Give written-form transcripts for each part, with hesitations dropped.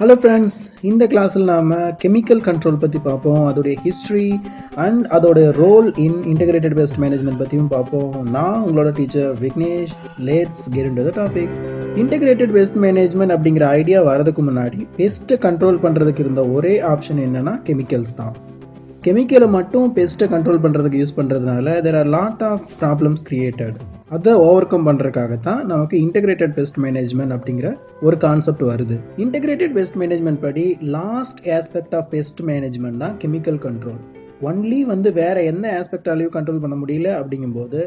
Hello friends, இந்த கிளாஸில் நாம் கெமிக்கல் கண்ட்ரோல் பற்றி பார்ப்போம். அதோடைய ஹிஸ்ட்ரி அண்ட் அதோட role in integrated waste management பற்றியும் பார்ப்போம். நான் உங்களோட teacher Vignesh. Let's get into the topic. Integrated waste management அப்படிங்கிற ஐடியா வரதுக்கு முன்னாடி பெஸ்ட்டை கண்ட்ரோல் பண்ணுறதுக்கு இருந்த ஒரே ஆப்ஷன் என்னென்னா கெமிக்கல்ஸ் தான். கெமிக்கலை மட்டும் பெஸ்ட்டை கண்ட்ரோல் பண்ணுறதுக்கு யூஸ் பண்ணுறதுனால there are lot of problems created. அதை ஓவர் கம் பண்ணுறதுக்காகத்தான் நமக்கு இன்டெகிரேட்டட் பெஸ்ட் மேனேஜ்மெண்ட் அப்படிங்கிற ஒரு கான்செப்ட் வருது. இன்டெகிரேட்டட் பெஸ்ட் மேனேஜ்மெண்ட் படி last aspect of pest management தான் கெமிக்கல் கண்ட்ரோல். ஒன்லி வேற எந்த ஆஸ்பெக்டாலையும் கண்ட்ரோல் பண்ண முடியல அப்படிங்கும்போது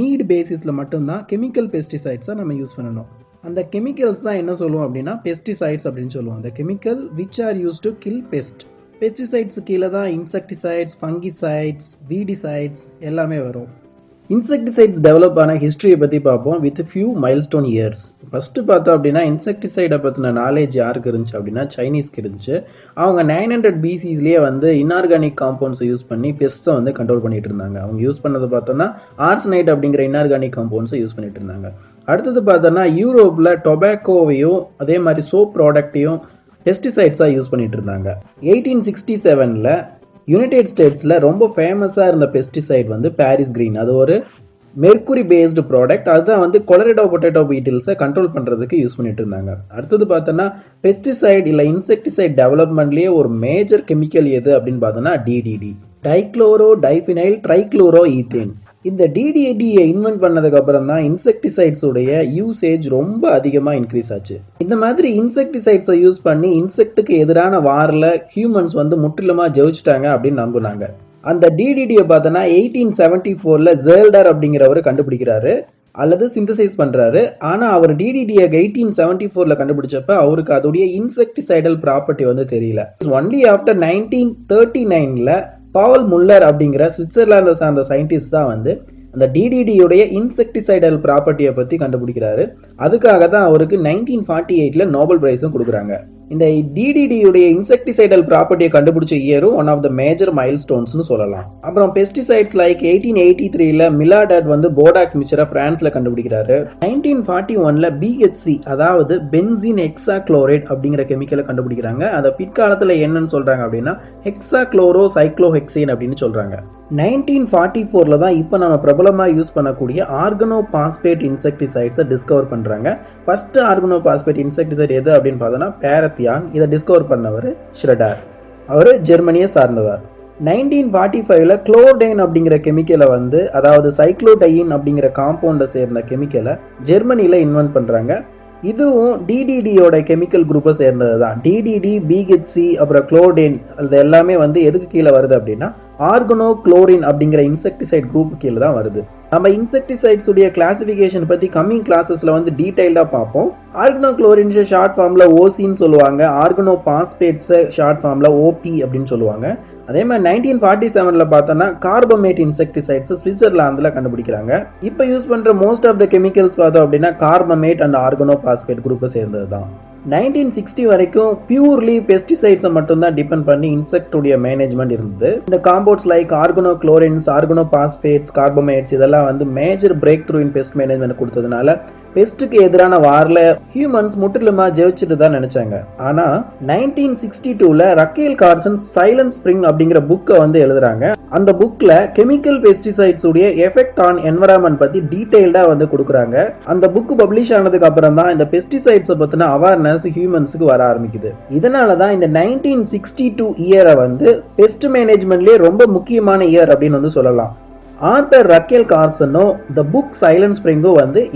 நீட் பேசிஸில் மட்டும்தான் கெமிக்கல் பெஸ்டிசைட்ஸை நம்ம யூஸ் பண்ணணும். அந்த கெமிக்கல்ஸ் தான் என்ன சொல்லுவோம் அப்படின்னா பெஸ்டிசைட்ஸ் அப்படின்னு சொல்லுவோம். அந்த chemical which are use to kill pest. Pesticides கீழே தான் இன்செக்டிசைட்ஸ், ஃபங்கிசைட்ஸ், வீடிசைட்ஸ் எல்லாமே வரும். இன்செக்டிசைட்ஸ் டெவலப் ஆன ஹிஸ்ட்ரியை பற்றி பார்ப்போம் with few milestone years. First பார்த்தோம் அப்படின்னா இன்செக்டிசைடை பற்றின நாலேஜ் யாருக்கு இருந்துச்சு அப்படின்னா சைனீஸ்க்கு இருந்துச்சு. அவங்க 900 BCலேயே இன்ஆர்கானிக் காம்பவுண்ட்ஸை யூஸ் பண்ணி பெஸ்ட்டை கண்ட்ரோல் பண்ணிட்டு இருந்தாங்க. அவங்க யூஸ் பண்ணதை பார்த்தோன்னா ஆர்சனைட் அப்படிங்கிற இன்ஆர்கானிக் காம்பவுண்ட்ஸை யூஸ் பண்ணிட்டு இருந்தாங்க. அடுத்தது பார்த்தோன்னா யூரோப்பில் டொபாக்கோவையும் அதே மாதிரி சோப் ப்ராடக்டையும் பெஸ்டிசைட்ஸாக யூஸ் பண்ணிட்டு இருந்தாங்க. 1867 யுனைடெட் ஸ்டேட்ஸில் ரொம்ப ஃபேமஸாக இருந்த பெஸ்டிசைட் பாரிஸ் கிரீன். அது ஒரு மெர்க்குரி பேஸ்டு ப்ராடக்ட். அதுதான் கொலரெடோ பொட்டேட்டோ பீட்டில்ஸை கண்ட்ரோல் பண்ணுறதுக்கு யூஸ் பண்ணிட்டு இருந்தாங்க. அடுத்தது பார்த்தோன்னா பெஸ்டிசைட் இல்லை இன்செக்டிசைட் டெவலப்மெண்ட்லேயே ஒரு மேஜர் கெமிக்கல் எது அப்படின்னு பார்த்தோன்னா DDT, dichloro diphenyl trichloro ethane. இந்த டிடிடியை இன்வென்ட் பண்ணதுக்கு அப்புறம் தான் இன்செக்டிசைட்ஸ் உடைய யூசேஜ் ரொம்ப அதிகமாக இன்க்ரீஸ் ஆச்சு. இந்த மாதிரி இன்செக்டிசைட்ஸை யூஸ் பண்ணி இன்செக்ட்டுக்கு எதிரான வாரில் ஹியூமன்ஸ் முற்றிலுமா ஜெயிச்சிட்டாங்க அப்படின்னு நம்புனாங்க. அந்த டிடிடியை பார்த்தோன்னா 1874 ஜெர்ல்டர் அப்படிங்கிறவர் கண்டுபிடிக்கிறாரு அல்லது சிந்தசைஸ் பண்றாரு. ஆனா அவர் டிடிடியை 1874 கண்டுபிடிச்சப்ப அவருக்கு அதோடைய இன்செக்டிசைடல் ப்ராப்பர்ட்டி தெரியல. ஒன்லி ஆஃப்டர் 1939 பால் முல்லர் அப்படிங்கிற சுவிட்சர்லாந்தை சார்ந்த சயின்டிஸ்ட் தான் அந்த டிடிடியுடைய இன்செக்டிசைடல் ப்ராப்பர்ட்டியை பற்றி கண்டுபிடிக்கிறாரு. அதுக்காக தான் அவருக்கு 1948 நோபல் பிரைஸும் கொடுக்குறாங்க. இந்த டிடிடியுடைய இன்செக்டிசைடல் ப்ராப்பர்ட்டியை கண்டுபிடிச்ச இயரும் ஒன் ஆஃப் த மேஜர் மைல்ஸ்டோன்ஸ்னு சொல்லலாம். அப்புறம் பெஸ்டிசைட்ஸ் லைக் 1883 மிலாடட் போடாக்ஸ் மிக்சரை பிரான்ஸ்ல கண்டுபிடிக்கிறாரு. 1941 பிஹெச்சி அதாவது பென்சீன் ஹெக்ஸாக்ளோரைட் அப்படிங்கிற கெமிக்கலை கண்டுபிடிக்கிறாங்க. அதை பிற்காலத்தில் என்னன்னு சொல்றாங்க அப்படின்னா ஹெக்ஸாக்ளோரோ சைக்ளோஹெக்சேன் அப்படின்னு சொல்றாங்க. 1944 தான் இப்போ நம்ம பிரபலமாக யூஸ் பண்ணக்கூடிய ஆர்கனோபாஸ்பேட் இன்செக்டிசைட்ஸை டிஸ்கவர் பண்ணுறாங்க. ஃபர்ஸ்ட் ஆர்கனோபாஸ்பேட் இன்செக்டிசைட் எது அப்படின்னு பார்த்தோன்னா பேரத்தியான். இதை டிஸ்கவர் பண்ணவர் ஷ்ரெடர். அவர் ஜெர்மனியை சார்ந்தவர். 1945 குளோர்டைன் அப்படிங்கிற கெமிக்கலை அதாவது சைக்ளோடையின் அப்படிங்கிற காம்பவுண்டை சேர்ந்த கெமிக்கலை ஜெர்மனியில் இன்வென்ட் பண்ணுறாங்க. இதுவும் டிடிடியோட கெமிக்கல் குரூப்பை சேர்ந்தது தான். டிடிடி, பிஹெச்சி, அப்புறம் குளோர்டைன் அது எல்லாமே எதுக்கு கீழே வருது அப்படின்னா ஆர்கனோ குளோரின் அப்படிங்கிற இன்செக்டிசைட் குரூப் கீழே தான் வருது. நம்ம இன்செக்டிசைட்ஸ் உடைய கிளாசிபிகேஷன் பத்தி கம்மிங் கிளாஸஸ்ல டீடைல்டா பார்ப்போம். ஆர்கனோ குளோரின்ஸ் ஷார்ட் ஃபார்ம்ல ஓசின்னு சொல்லுவாங்க. ஆர்கனோ பாஸ்பேட்ஸ் ஷார்ட் ஃபார்ம்ல ஓபி அப்படின்னு சொல்லுவாங்க. அதே மாதிரி 1947 பார்த்தோம்னா கார்பமேட் இன்செக்டிசைட்ஸ் சுவிட்சர்லாந்துல கண்டுபிடிக்கிறாங்க. இப்போ யூஸ் பண்ற மோஸ்ட் ஆஃப் த கெமிக்கல்ஸ் பார்த்தோம் அப்படின்னா கார்பமேட் அண்ட் ஆர்கனோ பாஸ்பேட் குரூப்பை சேர்ந்தது தான். 1960 வரைக்கும் பியூர்லி பெஸ்டிசைட்ஸை மட்டும்தான் டிபெண்ட் பண்ணி இன்செக்டுடைய மேனேஜ்மெண்ட் இருந்தது. இந்த காம்பவுண்ட்ஸ் லைக் ஆர்கனோ குளோரின்ஸ், ஆர்கனோ பாஸ்பேட்ஸ், கார்பமேட்ஸ் இதெல்லாம் மேஜர் பிரேக் த்ரூ இன் பெஸ்ட் மேனேஜ்மெண்ட் கொடுத்ததுனால பெஸ்ட்டுக்கு எதிரான வாரில் ஹியூமன்ஸ் முற்றிலுமா ஜெயிச்சுட்டு தான் நினைச்சாங்க. ஆனா 1962 ரக்கேல் கார்சன் சைலண்ட் ஸ்பிரிங் அப்படிங்கிற புக்கை எழுதுறாங்க. அந்த புக்ல கெமிக்கல் பெஸ்டிசைட்ஸ் உடைய எஃபெக்ட் ஆன் என்வரான்மெண்ட் பத்தி டீடைல்டா கொடுக்குறாங்க. அந்த புக் பப்ளிஷ் ஆனதுக்கு அப்புறம் தான் இந்த பெஸ்டிசைட்ஸை பத்தின அவேர்னஸ் ஹியூமன்ஸுக்கு வர ஆரம்பிக்குது. இதனாலதான் இந்த 1962 இயரை பெஸ்ட் மேனேஜ்மெண்ட்லயே ரொம்ப முக்கியமான இயர் அப்படின்னு சொல்லலாம். ஆர்தர் ரக்கேல் கார்சனோ த புக் சைலண்ட் ஸ்பிரிங்கோ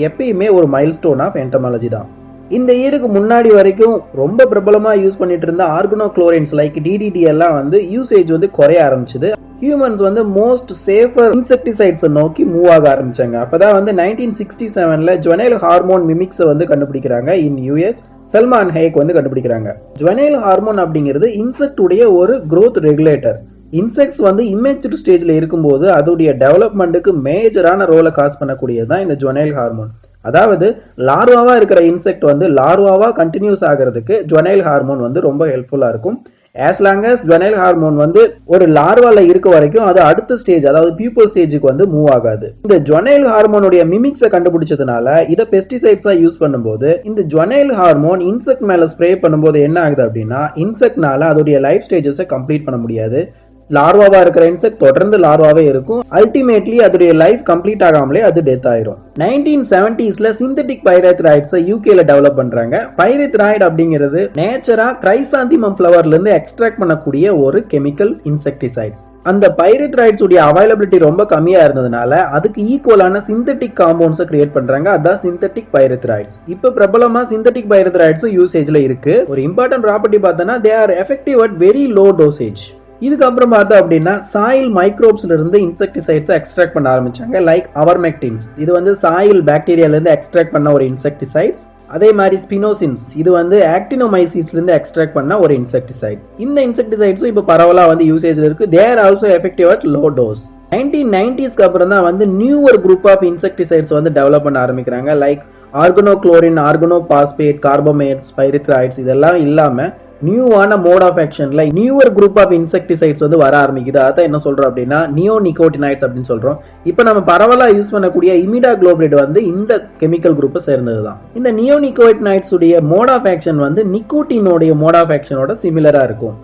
எப்பயுமே ஒரு மைல்ஸ்டோன் ஆஃப் என்டமாலஜி தான். இந்த இயருக்கு முன்னாடி வரைக்கும் ரொம்ப பிரபலமா யூஸ் பண்ணிட்டு இருந்த ஆர்கனோ குளோரின்ஸ் லைக் டிடிடி எல்லாம் யூசேஜ் குறைய ஆரம்பிச்சது. ஹியூமன்ஸ் மோஸ்ட் சேஃபர் இன்செக்டிசைட்ஸ் நோக்கி மூவ் ஆக ஆரம்பிச்சாங்க. அப்பதான் 1967 ஜுவனைல் ஹார்மோன் மிமிக்ஸ் கண்டுபிடிக்கிறாங்க. இன் யூஎஸ் சல்மான் ஹேக் கண்டுபிடிக்கிறாங்க. ஜுவனைல் ஹார்மோன் அப்படிங்கிறது இன்செக்ட் உடைய ஒரு growth ரெகுலேட்டர். இன்செக்ட்ஸ் இம்மெச்சூர் ஸ்டேஜ்ல இருக்கும்போது அதோடைய டெவலப்மெண்ட்டுக்கு மேஜரான ரோலை காஸ் பண்ணக்கூடியதுதான் இந்த ஜுவனைல் ஹார்மோன். அதாவது லார்வாவா இருக்கிற இன்செக்ட் லார்வாவா கண்டினியூஸ் ஆகிறதுக்கு ஜுவனைல் ஹார்மோன் ரொம்ப ஹெல்ப்ஃபுல்லா இருக்கும். as long as juvenile hormone வந்து ஒரு லார்வால இருக்க வரைக்கும் அது அடுத்த ஸ்டேஜ் அதாவது பியூப்பல் ஸ்டேஜுக்கு வந்து மூவ் ஆகாது. இந்த juvenile ஹார்மோனுடைய மிமிக்ஸை கண்டுபிடிச்சதுனால இதை பெஸ்டிசைட்ஸா யூஸ் பண்ணும்போது இந்த juvenile ஹார்மோன் இன்செக்ட் மேல ஸ்ப்ரே பண்ணும்போது என்ன ஆகுது அப்படின்னா இன்செக்ட்னால அதோடைய லைஃப் ஸ்டேஜஸை கம்ப்ளீட் பண்ண முடியாது. லார்வாவா இருக்கிற இன்செக்ட் தொடர்ந்து லார்வாவே இருக்கும். அல்டிமேட்லி அதோடைய லைஃப் கம்ப்ளீட் ஆகாமலே அது டெத் ஆயிரும். 1970ஸ்ல சிந்தட்டிக் பைரெத்ராய்ட்ஸ் யூகேல டெவலப் பண்றாங்க. பைரெத்ராய்டு அப்படிங்கிறது நேச்சரா கிரைசாந்திமம் ஃபிளவர்ல இருந்து எக்ஸ்ட்ராக்ட் பண்ணக்கூடிய ஒரு கெமிக்கல் இன்செக்டிசைட்ஸ். அந்த பைரெத்ராய்ட்ஸ் உடைய அவைலபிலிட்டி ரொம்ப கம்மியா இருந்ததுனால அதுக்கு ஈக்குவலான சிந்தட்டிக் காம்பவுண்ட்ஸ் கிரியேட் பண்றாங்க. அதான் சிந்தட்டிக் பைரெத்ராய்ட்ஸ். இப்ப பிரபலமா சிந்தட்டிக் பைரெத்ராய்ட்ஸ் யூசேஜ்ல இருக்கு. ஒரு இம்பார்ட்டன்ட் ப்ராப்பர்ட்டி பார்த்தோம்னா they are effective at very low dosage. இதுக்கப்புறம் பார்த்தா அப்படின்னா சாயில் மைக்ரோப்ஸ்ல இருந்து இன்செக்டிசைட்ஸ் எக்ஸ்ட்ராக்ட் பண்ண ஆரம்பிச்சாங்க. லைக் அவர்மெக்டின்ஸ், இது வந்து சாயில் பாக்டீரியால இருந்து எக்ஸ்ட்ராக்ட் பண்ண ஒரு இன்செக்டிசைட்ஸ். அதே மாதிரி ஸ்பினோசின்ஸ், இது வந்து ஆக்டினோமைசிட்ஸ்ல இருந்து எக்ஸ்ட்ராக்ட் பண்ண ஒரு இன்செக்டிசைட். இந்த இன்செக்டிசைட்ஸும் இப்போ பரவலா வந்து யூசேஜ்ல இருக்கு. They are also effective at low dose. 1990ஸ்க்கு அப்புறம் தான் வந்து நியூவர் குரூப் ஆஃப் இன்செக்டிசைட்ஸ் வந்து டெவலப் பண்ண ஆரம்பிக்கிறாங்க. Like organochlorine, organophosphate, carbamates, pyrethroids இதெல்லாம் இல்லாம நியூவான மோட் ஆஃப் ஆக்ஷன்ல நியூவர் குரூப் ஆஃப் இன்செக்டிசைட்ஸ் வந்து வர ஆரம்பிக்குது. அதான் என்ன சொல்றோம் அப்படின்னா நியோனிகோட்டினாய்ட்ஸ் அப்படின்னு சொல்றோம். இப்போ நம்ம பரவலா யூஸ் பண்ணக்கூடிய இமிடாக்ளோபிரிட் வந்து இந்த கெமிக்கல் குரூப்பை சேர்ந்தது தான். இந்த நியோனிகோட்டினாய்ட்ஸ் உடைய மோட் ஆஃப் ஆக்ஷன் வந்து நிக்கோட்டினோடைய மோட் ஆஃப் ஆக்ஷனோட சிமிலரா இருக்கும்.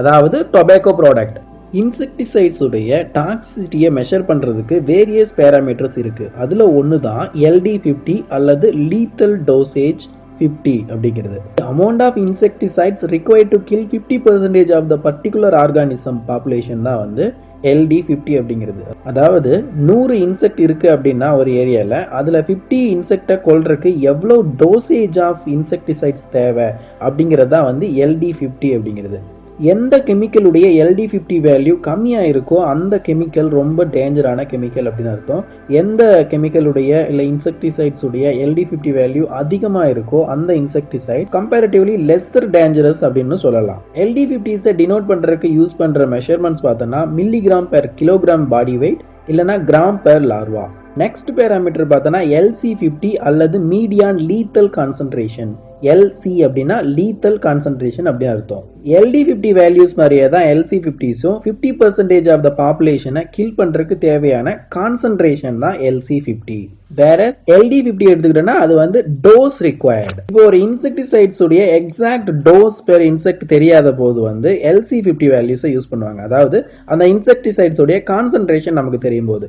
அதாவது டொபாக்கோ ப்ராடக்ட். இன்செக்டிசைட்ஸ் உடைய டாக்ஸிசிட்டியை மெஷர் பண்றதுக்கு வேரியஸ் பேராமீட்டர்ஸ் இருக்கு. அதுல ஒன்று தான் LD50 அல்லது லீத்தல் டோசேஜ் 50 அப்படிங்கிறது. Amount of insecticides required to kill 50% of the particular organism population தான் வந்து LD50 அப்படிங்கிறது. அதாவது 100 இன்செக்ட் இருக்கு அப்படின்னா ஒரு ஏரியால அதுல 50 இன்செக்டை கொல்றதுக்கு எவ்வளவு டோசேஜ் ஆஃப் இன்செக்டிசைட்ஸ் தேவை அப்படிங்கிறது தான் வந்து LD50 அப்படிங்கிறது. எந்த கெமிக்கலுடைய LD50 வேல்யூ கம்மியா இருக்கோ அந்த கெமிக்கல் ரொம்ப டேஞ்சரான கெமிக்கல் அப்படின்னு அர்த்தம். எந்த கெமிக்கலுடைய இல்லை இன்செக்டிசைட்ஸ் உடைய LD50 வேல்யூ அதிகமா இருக்கோ அந்த இன்செக்டிசைட் கம்பேரிட்டிவ்லி லெஸ்ஸர் டேஞ்சரஸ் அப்படின்னு சொல்லலாம். LD50 டினோட் பண்றதுக்கு யூஸ் பண்ற மெஷர்மெண்ட்ஸ் பார்த்தோம்னா milligram per kilogram body weight இல்லைன்னா gram per larva. Next parameter பார்த்தோம்னா LC50 அல்லது மீடியான் லீத்தல் கான்சன்ட்ரேஷன். LC அப்படின்னா லீத்தல் கான்சன்ட்ரேஷன் அப்படின்னு அர்த்தம். LD50 வேல்யூஸ் மாதிரியே தான் LC50ஸும் 50% ஆஃப் த பாப்புலேஷனை கில் பண்றதுக்கு தேவையான கான்சன்ட்ரேஷன் தான் LC50. வேறஸ் LD50 எடுத்துக்கிட்டோம்னா அது வந்து டோஸ் ரிக்வயர்டு. இப்போ ஒரு இன்செக்டிசைட்ஸ் உடைய எக்ஸாக்ட் டோஸ் பெர் இன்செக்ட் தெரியாத போது வந்து LC50 வேல்யூஸை யூஸ் பண்ணுவாங்க. அதாவது அந்த இன்செக்டிசைட்ஸ் உடைய கான்சன்ட்ரேஷன் நமக்கு தெரியும் போது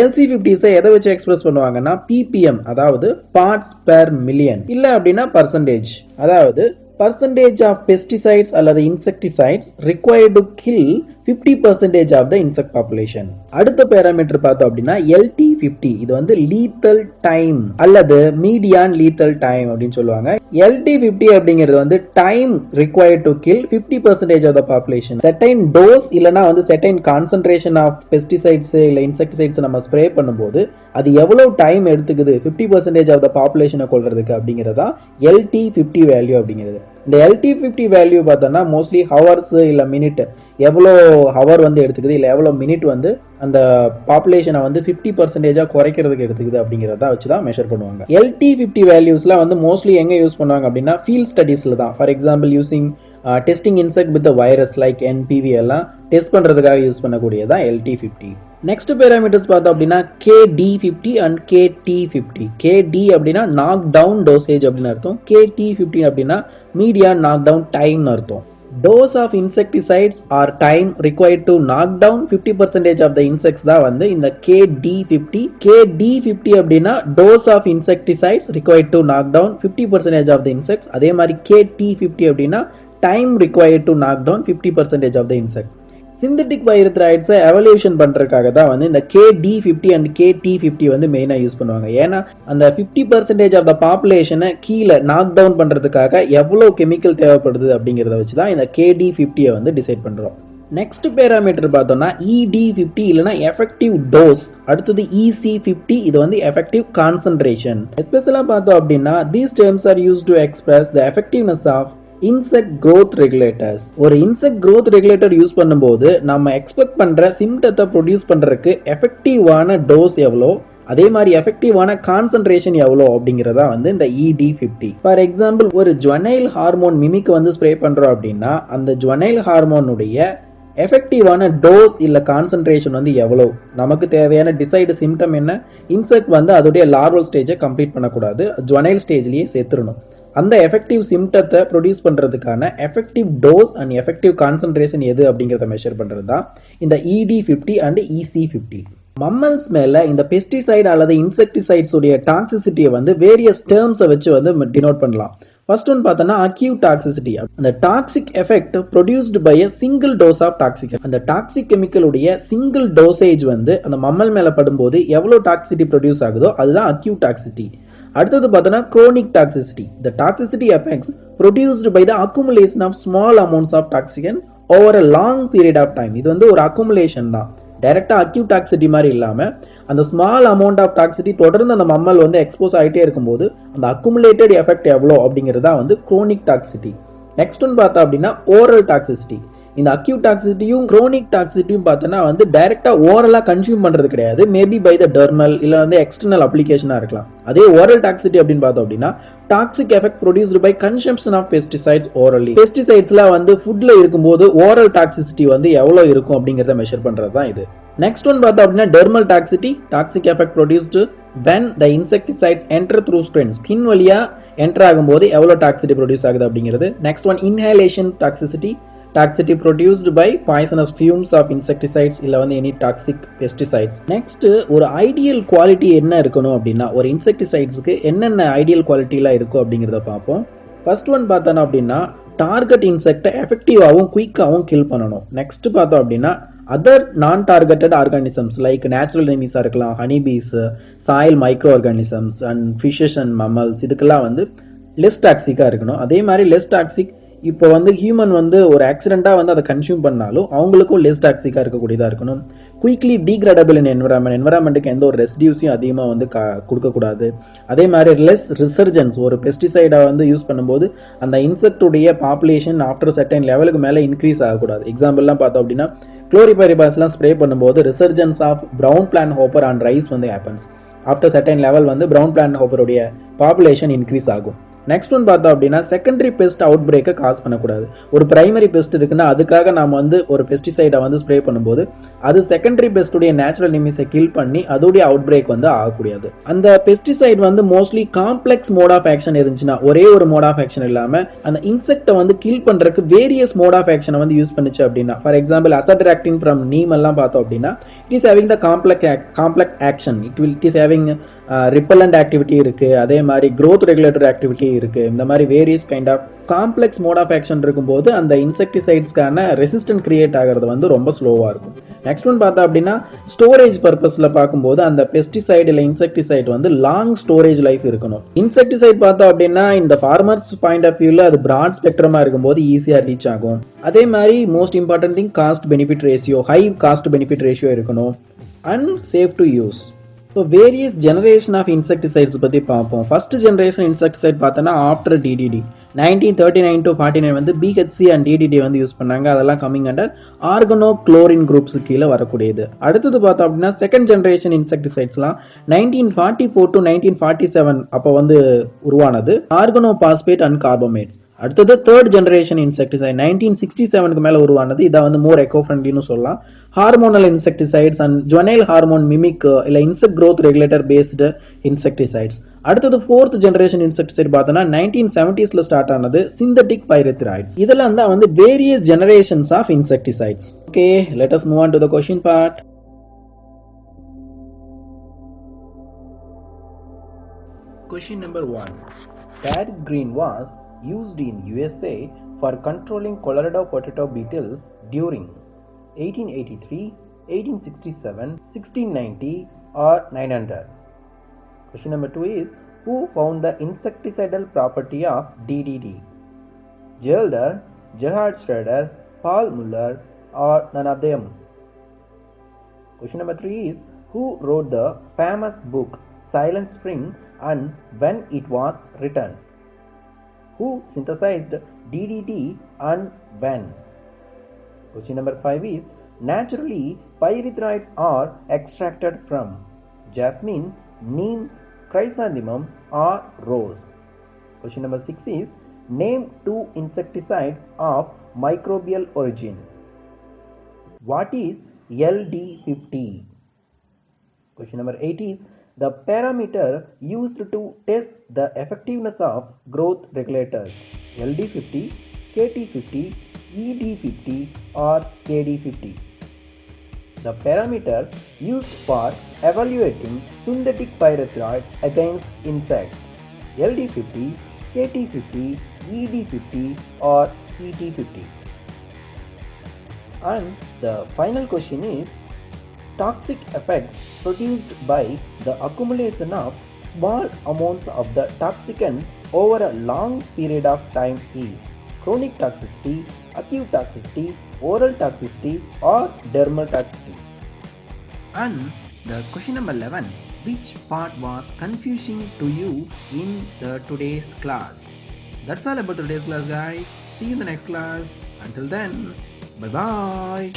LC50 எதை வச்சு எக்ஸ்பிரஸ் பண்ணுவாங்கன்னா ppm, அதாவது பார்ட்ஸ் பெர் மில்லியன், இல்ல அப்படின்னா பர்சன்டேஜ், அதாவது percentage of pesticides அல்லது insecticides required to kill 50% of the insect population. அடுத்த பேராமீட்டர் பார்த்தோம் அப்படின்னா LT50, இது வந்து lethal time அல்லது median lethal time அப்படின்னு சொல்லுவாங்க. LT50 அப்படிங்கிறது வந்து time required to kill 50% of the population. certain dose இல்லனா வந்து certain concentration of pesticides இல்ல insecticides நம்ம ஸ்ப்ரே பண்ணும்போது அது எவ்வளவு டைம் எடுத்துக்குது 50% of the population கொல்றதுக்கு அப்படிங்கிறதா LT50 வேல்யூ அப்படிங்கிறது. இந்த LT50 வேல்யூ பார்த்தோம்னா மோஸ்ட்லி ஹவர்ஸ் இல்ல மினிட், எவ்வளோ ஹவர் வந்து எடுத்துக்குது இல்ல எவ்வளோ மினிட் வந்து அந்த பாப்புலேஷனை வந்து 50% குறைக்கிறதுக்கு எடுத்துக்குது அப்படிங்கிறத வச்சு தான் மெஷர் பண்ணுவாங்க. LT50 வேல்யூஸ்லாம் வந்து மோஸ்ட்லி எங்க யூஸ் பண்ணுவாங்க அப்படின்னா ஃபீல்ட் ஸ்டடீஸ்ல தான். For example using testing insect with virus like NPV எல்லாம் டெஸ்ட் பண்றதுக்காக யூஸ் பண்ணக்கூடியதான் LT50. நெக்ஸ்ட் பேராமீட்டர்ஸ் பார்த்தோம் அப்படின்னா KD50 அண்ட் KT50. KD அப்படின்னா நாக் டவுன் டோசேஜ் அப்படின்னு அர்த்தம். KT50 அப்படின்னா மீடியான் நாக் டவுன் டைம் அர்த்தம். Dose of insecticides or time required to knock down 50% of the insects தான் வந்து இந்த KD50. KD50 அப்படின்னா dose of insecticides required to knock down 50% of the insects. அதே மாதிரி KT50 அப்படின்னா time required to knock down 50% of the insect. Synthetic பைரெத்ராய்ட்ஸை evolution பண்றதுக்காக தான் வந்து இந்த KD50 அண்ட் KT50 வந்து மெயினா யூஸ் பண்ணுவாங்க. ஏன்னா அந்த 50% ஆஃப் த பாப்புலேஷனை கீழே நாக் டவுன் பண்றதுக்காக எவ்வளவு கெமிக்கல் தேவைப்படுது அப்படிங்கிறத வச்சு தான் இந்த KD50 வந்து டிசைட் பண்றோம். நெக்ஸ்ட் பேராமீட்டர் பார்த்தோம்னா ED50 இல்லைன்னா எஃபெக்டிவ் டோஸ். அடுத்தது EC50, இது வந்து எஃபெக்டிவ் கான்சன்ட்ரேஷன். எஸ்பெஷலா பார்த்தோம் அப்படின்னா these terms are used to express the effectiveness of insect growth regulators. ஒரு இன்செக்ட் growth ரெகுலேட்டர் யூஸ் பண்ணும்போது நம்ம எக்ஸ்பெக்ட் பண்ற சிம்டத்தை ப்ரொடியூஸ் பண்றதுக்கு எஃபெக்டிவான டோஸ் எவ்வளோ, அதே மாதிரி எஃபெக்டிவான கான்சன்ட்ரேஷன் எவ்வளோ அப்படிங்கிறதா வந்து இந்த ED50. ஃபார் எக்ஸாம்பிள் ஒரு ஜுவனைல் ஹார்மோன் மிமிக் வந்து ஸ்ப்ரே பண்றோம் அப்படின்னா அந்த ஜுவனைல் ஹார்மோனுடைய எஃபெக்டிவான டோஸ் இல்ல கான்சன்ட்ரேஷன் வந்து எவ்வளோ, நமக்கு தேவையான டிசைடு சிம்டம் என்ன, இன்செக்ட் வந்து அதோடைய லார்வல் ஸ்டேஜை கம்ப்ளீட் பண்ணக்கூடாது, ஜுவனைல் ஸ்டேஜ்லயே சேர்த்துடணும். அந்த எஃபெக்டிவ் சிம்டத்தை ப்ரொடியூஸ் பண்றதுக்கான effective dose and effective concentration எது அப்படிங்கிறத மெஷர் பண்றது தான் இந்த ED50 அண்ட் EC50. மம்மல்ஸ் மேல இந்த பெஸ்டிசைட் அல்லது இன்செக்டிசைட்ஸ் உடைய டாக்ஸிசிட்டியை வந்து வேரியஸ் டேர்ம்ஸை வச்சு வந்து டினோட் பண்ணலாம். ஃபர்ஸ்ட் ஒன் பார்த்தோம்னா அக்யூட் டாக்ஸிசிட்டி. அந்த toxic effect produced by a single dose of toxic. அந்த டாக்ஸிக் கெமிக்கலுடைய சிங்கிள் டோசேஜ் வந்து அந்த மம்மல் மேல படும்போது எவ்வளவு டாக்ஸிட்டி ப்ரொடியூஸ் ஆகுதோ அதுதான் அக்யூட் டாக்ஸிட்டி. அடுத்தது பார்த்தோம்னா chronic toxicity. The toxicity effects produced by the accumulation of small amounts of toxicant over a long period of time. இது வந்து ஒரு அக்குமுலேஷன் தான், டைரக்டா அக்யூட் டாக்ஸிட்டி மாதிரி இல்லாம அந்த ஸ்மால் அமௌண்ட் ஆஃப் டாக்ஸிட்டி தொடர்ந்து அந்த மம்மல் வந்து எக்ஸ்போஸ் ஆகிட்டே இருக்கும்போது அந்த அக்குமுலேட்டட் எஃபெக்ட் எவ்வளோ அப்படிங்கிறதா வந்து குரோனிக் டாக்ஸிட்டி. நெக்ஸ்ட் ஒன் பார்த்தா அப்படின்னா ஓரல் டாக்ஸிசிட்டி. இந்த அக்யூட் டாக்ஸிட்டியும் குரோனிக் டாக்ஸிட்டியும் பார்த்தோன்னா வந்து டைரக்டா ஓரலா கன்சியூம் பண்றது கிடையாது, மேபி பை த டெர்மல் இல்ல வந்து எக்ஸ்டர்னல் அப்ளிகேஷனா இருக்கலாம். அதே ஓரல் டாக்ஸிட்டி அப்படின்னு பார்த்தோம் அப்படின்னா toxic effect produced by consumption of pesticides orally. பெஸ்டிசைட்ஸ்லாம் வந்து ஃபுட்ல இருக்கும்போது ஓரல் டாக்ஸிசிட்டி வந்து எவ்வளோ இருக்கும் அப்படிங்கிறத மெஷர் பண்றது தான் இது. நெக்ஸ்ட் ஒன் பார்த்தோம் அப்படின்னா dermal toxicity. Toxic effect produced when the insecticides enter through skin வழியா என்டர் ஆகும்போது எவ்வளோ டாக்ஸிட்டி ப்ரொடியூஸ் ஆகுது அப்படிங்கிறது. Next one inhalation toxicity. Toxicity produced by poisonous fumes of insecticides இல்ல வந்து எனி டாக்ஸிக் பெஸ்டிசைட்ஸ். நெக்ஸ்ட் ஒரு ஐடியல் குவாலிட்டி என்ன இருக்கணும் அப்படின்னா ஒரு இன்செக்டிசைட்ஸ்க்கு என்னென்ன ஐடியல் குவாலிட்டிலாம் இருக்கும் அப்படிங்கிறத பார்ப்போம். ஃபர்ஸ்ட் ஒன் பார்த்தோம் அப்படின்னா டார்கெட் இன்செக்டை எஃபெக்டிவாகவும் குயிக்காகவும் கில் பண்ணணும். நெக்ஸ்ட் பார்த்தோம் அப்படின்னா அதர் நான் டார்கெட்டட் ஆர்கானிசம்ஸ் லைக் நேச்சுரல் எனிமீஸா இருக்கலாம், honeybees, soil micro organisms and fishes and mammals, இதுக்கெல்லாம் வந்து லெஸ் டாக்ஸிக்கா இருக்கணும். அதே மாதிரி லெஸ் டாக்ஸிக் இப்போ வந்து ஹியூமன் வந்து ஒரு ஆக்சிடென்ட்டா வந்து அதை கன்சியூம் பண்ணாலும் அவங்களுக்கும் லெஸ் டாக்ஸிக்கா இருக்கக்கூடியதா இருக்கணும். குயிக்லி டீக்ரேடபிள் இன் என்வரான்மெண்ட்டுக்கு எந்த ஒரு ரெசிடியூஸையும் அதிகமாக வந்து கொடுக்கக்கூடாது. அதே மாதிரி லெஸ் ரிசர்ஜன்ஸ். ஒரு பெஸ்டிசைடை வந்து யூஸ் பண்ணும்போது அந்த இன்செக்டுடைய பாப்புலேஷன் ஆஃப்டர் சர்டைன் லெவலுக்கு மேலே இன்க்ரீஸ் ஆகக்கூடாது. எக்ஸாம்பிள்லாம் பார்த்தோம் அப்படின்னா குளோரிபரிபாஸ்லாம் ஸ்ப்ரே பண்ணும்போது resurgence of brown plant hopper and rice வந்து ஹேப்பன்ஸ். ஆஃப்டர் சர்டைன் லெவல் வந்து பிரவுன் பிளான் ஹோப்பருடைய பாப்புலேஷன் இன்க்ரீஸ் ஆகும். நெக்ஸ்ட் ஒன் பார்த்தோம் அப்படின்னா செகண்டரி பெஸ்ட் அவுட் பிரேக்கை காஸ் பண்ணக்கூடாது. ஒரு பிரைமரி பெஸ்ட் இருக்குன்னா அதுக்காக நாம வந்து ஒரு பெஸ்டிசைடை வந்து ஸ்ப்ரே பண்ணும்போது அது செகண்டரி பெஸ்டுடைய நேச்சுரல் எனிமீஸை கில் பண்ணி அதோடைய அவுட் பிரேக் வந்து ஆகக்கூடாது. அந்த பெஸ்டிசைட் வந்து mostly complex mode of action இருந்துச்சுன்னா, ஒரே ஒரு மோட் ஆஃப் ஆக்ஷன் இல்லாம அந்த இன்செக்டை வந்து கில் பண்றதுக்கு வேரியஸ் மோட் ஆஃப் ஆக்ஷனை வந்து யூஸ் பண்ணிச்சு அப்படின்னா, for example azadirachtin from neem எல்லாம் பார்த்தோம் அப்படின்னா it is having the complex action. It is having repellent activity இருக்கு, அதே மாதிரி growth ரெகுலேட்டரி ஆக்டிவிட்டி இருக்கு. இந்த மாதிரி various kind of complex mode of action இருக்கும்போது அந்த இன்செக்டிசைட்ஸ்க்கான ரெசிஸ்டன்ட் கிரியேட் ஆகிறது வந்து ரொம்ப ஸ்லோவா இருக்கும். நெக்ஸ்ட் ஒன் பார்த்தா அப்படின்னா ஸ்டோரேஜ் பர்பஸ்ல பார்க்கும்போது அந்த பெஸ்டிசைட் இல்ல இன்செக்டிசைட் வந்து லாங் ஸ்டோரேஜ் லைஃப் இருக்கணும். இன்செக்டிசைட் பார்த்தோம் அப்படின்னா இந்த ஃபார்மர்ஸ் பாயிண்ட் ஆஃப் வியூல அது பிராட் ஸ்பெக்ட்ரமா இருக்கும்போது ஈஸியா ரீச் ஆகும். அதே மாதிரி most important thing cost benefit ratio, high cost benefit ratio இருக்கணும் and safe to use. So various generation of insecticides பற்றி பார்ப்போம். ஃபர்ஸ்ட் ஜெனரேஷன் இன்செக்டிசைட் பார்த்தோன்னா ஆஃப்டர் DDT 1939 to 49 வந்து BHC அண்ட் DDT வந்து யூஸ் பண்ணாங்க. அதெல்லாம் coming under organochlorine groups கீழே வரக்கூடியது. அடுத்தது பார்த்தோம் அப்படின்னா செகண்ட் ஜெனரேஷன் இன்செக்டிசைட்ஸ்லாம் 1944 to 1947 அப்போ வந்து உருவானது, ஆர்கனோ பாஸ்பேட் அண்ட் கார்பமேட்ஸ். அடுத்தது தேர்ட் ஜெனரேஷன் இன்செக்டிசைட் 1967க்கு மேல உருவானது. இதை வந்து மோர் எக்கோ ஃப்ரெண்ட்லின்னு சொல்லலாம். Hormonal insecticides and juvenile hormone mimic இல்ல insect growth regulator based insecticides. அடுத்தது ஃபோர்த் ஜெனரேஷன் இன்செக்டிசைட் பார்த்தோம்னா 1970ஸ்ல ஸ்டார்ட் ஆனது சிந்தட்டிக் பைரெத்ராய்ட்ஸ். இதெல்லாம் தான் வந்து various generations of insecticides. Okay, let us move on to the question part. Question number 1. Paris green was used in USA for controlling Colorado potato beetle during 1883, 1867, 1690 or 900. Question number 2 is, who found the insecticidal property of DDT? Gelder, Gerhard Schroeder, Paul Muller or none of them? Question number 3 is, who wrote the famous book Silent Spring and when it was written? Who synthesized DDT and when? Question number 5 is, naturally pyrethroids are extracted from jasmine, neem, chrysanthemum or rose? Question number 6 is name 2 insecticides of microbial origin. What is LD50? Question number 8 is the parameter used to test the effectiveness of growth regulators. LD50, KT50, ED50 or KD50. The parameter used for evaluating synthetic pyrethroids against insects. LD50, KT50, ED50 or ET50. And the final question is toxic effects produced by the accumulation of small amounts of the toxicant over a long period of time is chronic toxicity, acute toxicity, oral toxicity or dermal toxicity. And the question number 11, which part was confusing to you in the today's class? That's all about today's class, guys. See you in the next class. Until then, bye bye.